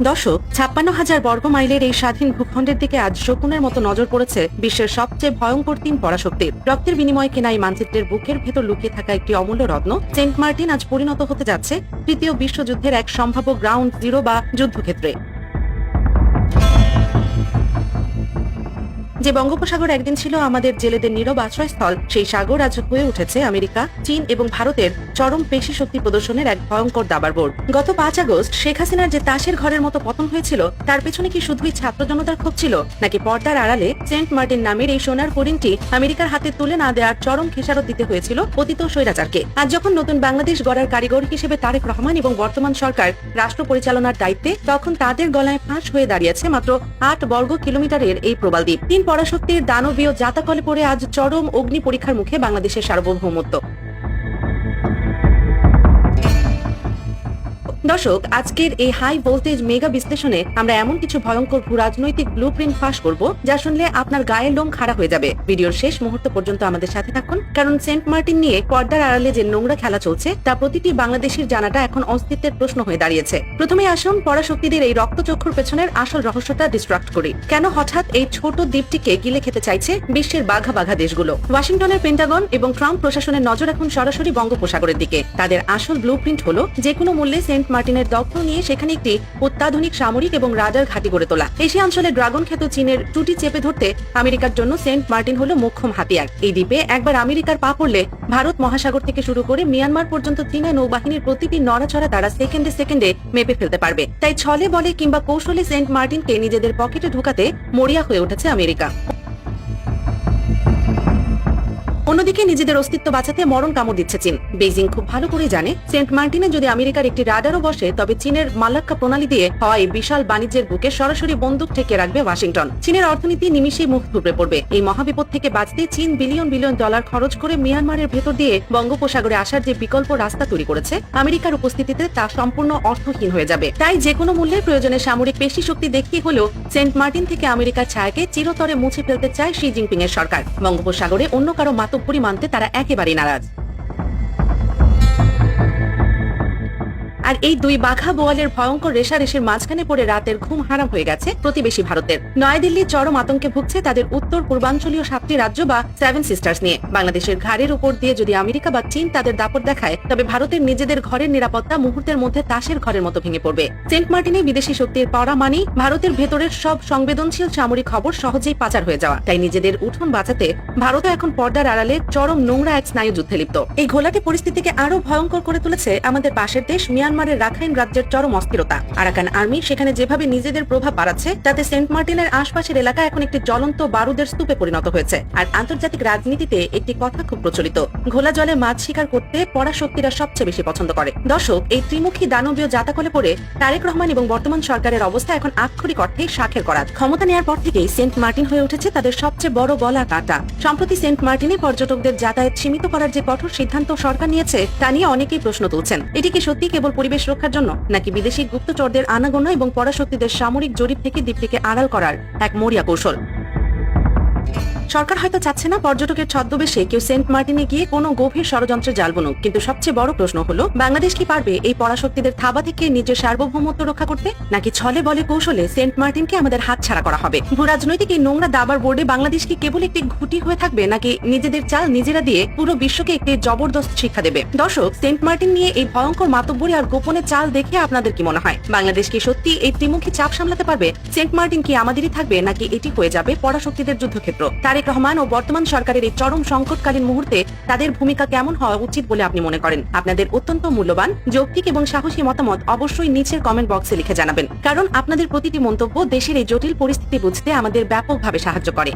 দর্শক, 56,000 বর্গ মাইলের এই স্বাধীন ভূখণ্ডের দিকে আজ শকুনের মতো নজর পড়েছে বিশ্বের সবচেয়ে ভয়ঙ্কর 3 পরাশক্তির। রক্তের বিনিময়ে কেনা এই মানচিত্রের বুকের ভেতর লুকিয়ে থাকা একটি অমূল্য রত্ন সেন্ট মার্টিন আজ পরিণত হতে যাচ্ছে তৃতীয় বিশ্বযুদ্ধের এক সম্ভাব্য গ্রাউন্ড জিরো বা যুদ্ধক্ষেত্রে। যে বঙ্গোপসাগর একদিন ছিল আমাদের জেলেদের নীরব আশ্রয়স্থল, সেই সাগর আজ হয়ে উঠেছে আমেরিকা, চীন এবং ভারতের চরম পেশি শক্তি প্রদর্শনের এক ভয়ঙ্কর দাবার বোর্ড। গত 5 আগস্ট শেখ হাসিনার যে তাসের ঘরের মতো পতন হয়েছিল, তার পেছনে কি শুধুই ছাত্র জনতার ক্ষোভ ছিল, নাকি পর্দার আড়ালে সেন্ট মার্টিন নামের এই সোনার হরিণটি আমেরিকার হাতে তুলে না দেওয়ার চরম খেসারত দিতে হয়েছিল পতিত স্বৈরাচারকে? আজ যখন নতুন বাংলাদেশ গড়ার কারিগর হিসেবে তারেক রহমান এবং বর্তমান সরকার রাষ্ট্র পরিচালনার দায়িত্বে, তখন তাদের গলায় ফাঁস হয়ে দাঁড়িয়েছে মাত্র 8 বর্গ কিলোমিটারের এই প্রবাল দ্বীপ। 3 পরাশক্তির দানবীয় জাতাকলে পড়ে আজ চরম অগ্নি পরীক্ষার মুখে বাংলাদেশের সার্বভৌমত্ব। দর্শক, আজকের এই হাই ভোল্টেজ মেগা বিশ্লেষণে আমরা এমন কিছু ভয়ঙ্কর ভূরাজনৈতিক ব্লুপ্রিন্ট ফাঁস করব যা শুনলে আপনার গায়ের লোম খাড়া হয়ে যাবে। ভিডিওর শেষ মুহূর্ত পর্যন্ত আমাদের সাথে থাকুন, কারণ সেন্ট মার্টিন নিয়ে পর্দার আড়ালে যে নোংরা খেলা চলছে তা প্রতিটি বাংলাদেশির জানাটা এখন অস্তিত্বের প্রশ্ন হয়ে দাঁড়িয়েছে। প্রথমে আসুন পরাশক্তিদের এই রক্তচক্ষুর পেছনের আসল রহস্যটা ডিস্ট্রাক্ট করি। কেন হঠাৎ এই ছোট দ্বীপটিকে গিলে খেতে চাইছে বিশ্বের বাঘা বাঘা দেশগুলো? ওয়াশিংটনের পেন্টাগন এবং ট্রাম্প প্রশাসনের নজর এখন সরাসরি বঙ্গোপসাগরের দিকে। তাদের আসল ব্লুপ্রিন্ট হলো যে কোনো মূল্যে সেন্ট মার্টিনের দখল নিয়ে সেখানে একটি অত্যাধুনিক সামরিক এবং রাডার ঘাঁটি গড়ে তোলা। এশিয়া অঞ্চলে ড্রাগন খ্যাত চীনের টুটি চেপে ধরতে আমেরিকার জন্য সেন্ট মার্টিন হলো মোক্ষম হাতিয়ার। এই দ্বীপে একবার আমেরিকার পা পড়লে ভারত মহাসাগর থেকে শুরু করে মিয়ানমার পর্যন্ত চীনা নৌবাহিনীর প্রতিটি নড়াচড়া তারা সেকেন্ডে সেকেন্ডে মেপে ফেলতে পারবে। তাই ছলে বলে কিংবা কৌশলে সেন্ট মার্টিনকে নিজেদের পকেটে ঢুকাতে মরিয়া হয়ে উঠেছে আমেরিকা। অন্যদিকে নিজেদের অস্তিত্ব বাঁচাতে মরণ কামড় দিচ্ছে চীন। বেইজিং খুব ভালো করে জানে সেন্ট মার্টিনে যদি আমেরিকার একটি রাডারও বসে, তবে চীনের মালাক্কা প্রণালী দিয়ে হওয়া এই বিশাল বাণিজ্যের বুকে সরাসরি বন্দুক ঠেকে রাখবে ওয়াশিংটন। চীনের অর্থনীতি নিমিশেই মুখ থুবড়ে পড়বে। এই মহাবিপদ থেকে বাঁচতে চীন বিলিয়ন বিলিয়ন ডলার খরচ করে মিয়ানমারের ভেতর দিয়ে বঙ্গোপসাগরে আসার যে বিকল্প রাস্তা তৈরি করেছে, আমেরিকার উপস্থিতিতে তা সম্পূর্ণ অর্থহীন হয়ে যাবে। তাই যে কোনো মূল্যে প্রয়োজনে সামরিক পেশি শক্তি দেখিয়ে হলেও সেন্ট মার্টিন থেকে আমেরিকার ছায়াকে চিরতরে মুছে ফেলতে চায় শি জিনপিং এর সরকার। বঙ্গোপসাগরে অন্য কারো মাতব্বরি মানতে তারা একেবারেই নারাজ। আর এই দুই বাঘা বোয়ালের ভয়ঙ্কর রেশারেশির মাঝখানে পড়ে রাতের ঘুম হারাম হয়ে গেছে প্রতিবেশী ভারতের। নয়াদিল্লি চরম আতঙ্কে ভুগছে তাদের উত্তর পূর্বাঞ্চলীয় 7টি রাজ্য বা 7 সিস্টার্স নিয়ে। বাংলাদেশের ঘাড়ের উপর দিয়ে যদি আমেরিকা বা চীন তাদের দাপট দেখায়, তবে ভারতের নিজেদের ঘরের নিরাপত্তা মুহূর্তের মধ্যে তাসের ঘরের মতো ভেঙে পড়বে। সেন্ট মার্টিনে বিদেশি শক্তির পাওয়া মানেই ভারতের ভেতরের সব সংবেদনশীল সামরিক খবর সহজেই পাচার হয়ে যাওয়া। তাই নিজেদের উঠোন বাঁচাতে ভারতও এখন পর্দার আড়ালে চরম নোংরা এক স্নায়ু যুদ্ধে লিপ্ত। এই ঘোলাটে পরিস্থিতিকে আরো ভয়ঙ্কর করে তুলেছে আমাদের পাশের দেশ মিয়ানমারের রাখাইন রাজ্যের চরম অস্থিরতা। আরাকান আর্মি সেখানে যেভাবে নিজেদের প্রভাব বাড়াচ্ছে, তাতে সেন্ট মার্টিনের আশপাশের এলাকা এখন একটি জ্বলন্ত বারুদের স্তূপে পরিণত হয়েছে। আর আন্তর্জাতিক রাজনীতিতে একটি কথা খুব প্রচলিত, ঘোলা জলে মাছ শিকার করতে পরাশক্তিরা সবচেয়ে বেশি পছন্দ করে। দর্শক, এই ত্রিমুখী দানবীয় জাতাকলে পড়ে তারেক রহমান এবং বর্তমান সরকারের অবস্থা এখন আক্ষরিক অর্থেই শাখের করাত। ক্ষমতা নেওয়ার পর থেকেই সেন্ট মার্টিন হয়ে উঠেছে তাদের সবচেয়ে বড় গলা কাটা। সম্প্রতি সেন্ট মার্টিনে পর্যটকদের যাতায়াত সীমিত করার যে কঠোর সিদ্ধান্ত সরকার নিয়েছে, তা নিয়ে অনেকেই প্রশ্ন তুলছেন। এটি কি সত্যি কেবল পরিবেশ রক্ষার জন্য, নাকি বিদেশি গুপ্তচরদের আনাগোনা এবং পরাশক্তিদের সামরিক জরিপ থেকে দ্বীপটিকে আড়াল করার এক মরিয়া কৌশল? সরকার হয়তো চাচ্ছে না পর্যটকের ছদ্মবেশে কেউ সেন্ট মার্টিনে গিয়ে কোনো গভীর ষড়যন্ত্রে জাল বুনুক, কিন্তু সবচেয়ে বড় প্রশ্ন হলো, বাংলাদেশ কি পারবে এই পরাশক্তিদের থাবা থেকে নিজের সার্বভৌমত্ব রক্ষা করতে, নাকি ছলে বলে কৌশলে সেন্ট মার্টিনকে আমাদের হাত ছাড়া করা হবে? ভূরাজনৈতিক এই নোংরা দাবার বোর্ডে বাংলাদেশ কি কেবল একটি ঘুঁটি হয়ে থাকবে, নাকি নিজেদের চাল নিজেরা দিয়ে পুরো বিশ্বকে একটি জবরদস্ত শিক্ষা দেবে? দর্শক, সেন্ট মার্টিন নিয়ে এই ভয়ঙ্কর মাতব্বরি আর গোপনে চাল দেখে আপনাদের কি মনে হয়? বাংলাদেশ কি সত্যি এই ত্রিমুখী চাপ সামলাতে পারবে? সেন্ট মার্টিন কি আমাদেরই থাকবে, নাকি এটি হয়ে যাবে পরাশক্তিদের যুদ্ধক্ষেত্র? তারেক রহমান ও বর্তমান সরকারের এই চরম সংকটকালীন মুহূর্তে তাদের ভূমিকা কেমন হওয়া উচিত বলে আপনি মনে করেন? আপনাদের অত্যন্ত মূল্যবান, যৌক্তিক এবং সাহসী মতামত অবশ্যই নিচের কমেন্ট বক্সে লিখে জানাবেন, কারণ আপনাদের প্রতিটি মন্তব্য দেশের এই জটিল পরিস্থিতি বুঝতে আমাদের ব্যাপকভাবে সাহায্য করে।